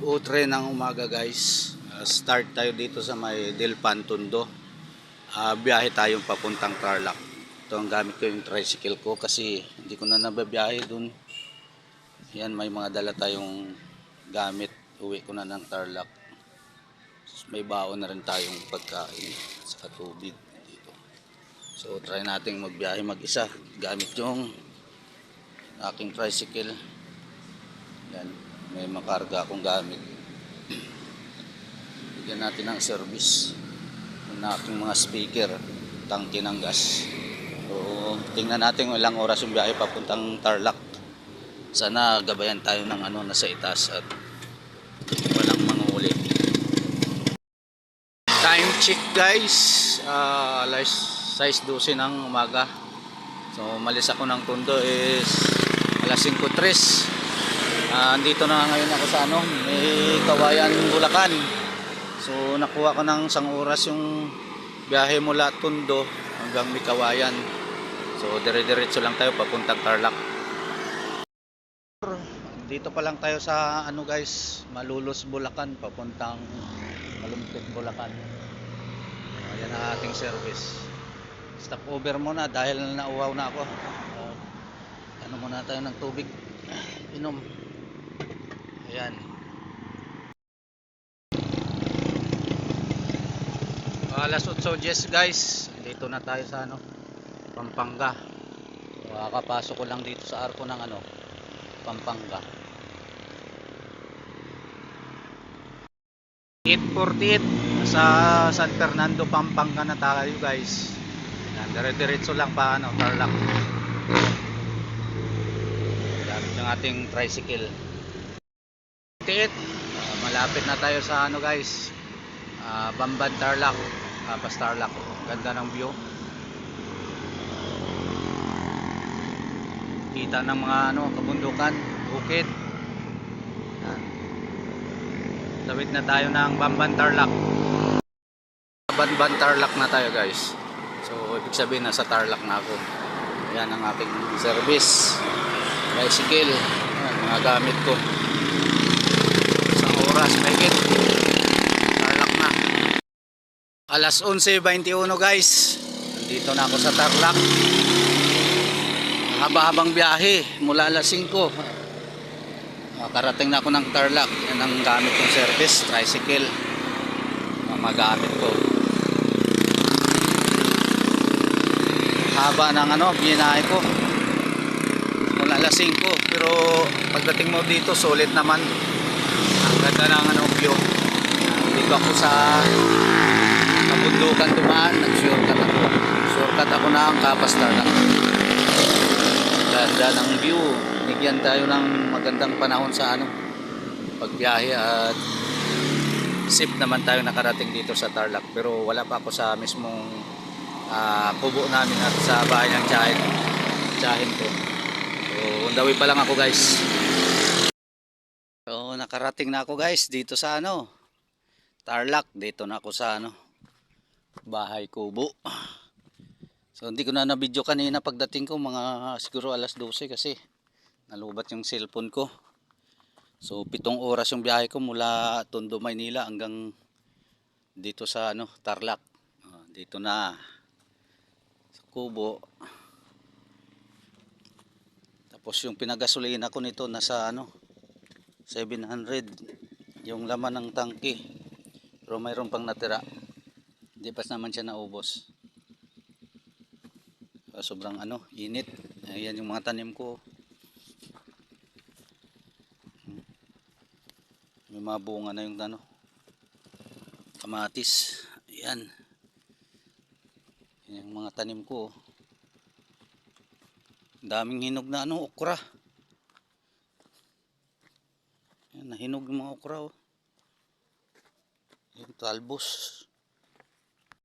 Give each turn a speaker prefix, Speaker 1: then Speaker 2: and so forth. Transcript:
Speaker 1: Utre ng umaga guys. Start tayo dito sa may Delpan Tondo. Biyahe tayong papuntang Tarlac. Ito ang gamit ko yung tricycle ko kasi hindi ko na nababiyahe dun. Yan, may mga dala tayong gamit. Uwi ko na ng Tarlac. May baon na rin tayong pagkain sa tubig dito. So try natin magbiyahe mag-isa gamit yung aking tricycle. Yan, may makarga akong gamit. Bigyan natin ng service ng aking mga speaker, tangke ng gas. So tingnan natin ilang oras yung biyahe papuntang Tarlac. Sana gabayan tayo ng nasa itaas at walang manghuli. Time check guys, alas 6:12 ng umaga. So umalis ako ng Tondo is alas 5:03. Andito na ngayon ako sa may Kawayan, Bulacan. So nakuha ko ng 1 oras yung biyahe mula Tondo hanggang may Kawayan. So dire-diretso lang tayo papuntang Tarlac. Dito pa lang tayo sa guys, Malulos, Bulacan, papuntang Malumpit, Bulacan. Ayan ang ating service. Stop over muna dahil nauwaw na ako. Muna tayo ng tubig. Inom. Ayan. Alas 8:10 guys. Dito na tayo sa Pampanga. Kakapasok ko lang dito sa arko ng Pampanga. 8:48 sa San Fernando, Pampanga na tayo guys. Yan, dire-diretso lang pa Tarlac. Gamit yung ating tricycle. Malapit na tayo sa guys, Bamban, Tarlac. Pas Tarlac, ganda ng view. Kita ng mga kabundukan, bukid. Tawid na tayo ng Bamban, Tarlac. Bamban, Tarlac na tayo guys. So ibig sabihin nasa Tarlac na ako. Yan ang aking service, tricycle. Yan, mga gamit ko. Oras mahigit Tarlac na. Alas 11:21 guys, nandito na ako sa Tarlac. Haba-habang biyahe mula alas 5. Karating na ako ng Tarlac. Yan ang gamit kong service, tricycle. Mga gamit ko. Haba ng binahe ko mula alas 5, pero pagdating mo dito solid naman. Ang ganda ng view. Dito ako sa kabundukan dumaan. Nag-shortcut ako. Shortcut ako na ang Kapas Tarlac. Ganda ng view. Bigyan tayo ng magandang panahon sa pagbiyahe at safe naman tayo nakarating dito sa Tarlac. Pero wala pa ako sa mismong kubo namin at sa bahay ng tiyahin ko. So on the way pa lang ako guys. So nakarating na ako guys dito sa Tarlac. Dito na ako sa bahay kubo. So hindi ko na na-video kanina pagdating ko, mga siguro alas 12 kasi nalubat yung cellphone ko. So 7 oras yung biyahe ko mula Tondo, Maynila hanggang dito sa Tarlac. Dito na sa kubo. Tapos yung pinagasolina ko nito nasa 700 yung laman ng tangke, pero mayroon pang natira. Hindi pa naman siya naubos. Sobrang init. Ayan yung mga tanim ko. May mga bunga na yung kamatis. Ayan. Yan yung mga tanim ko. Daming hinog na okra. Yan, nahinog yung mga okra. Yung talbos.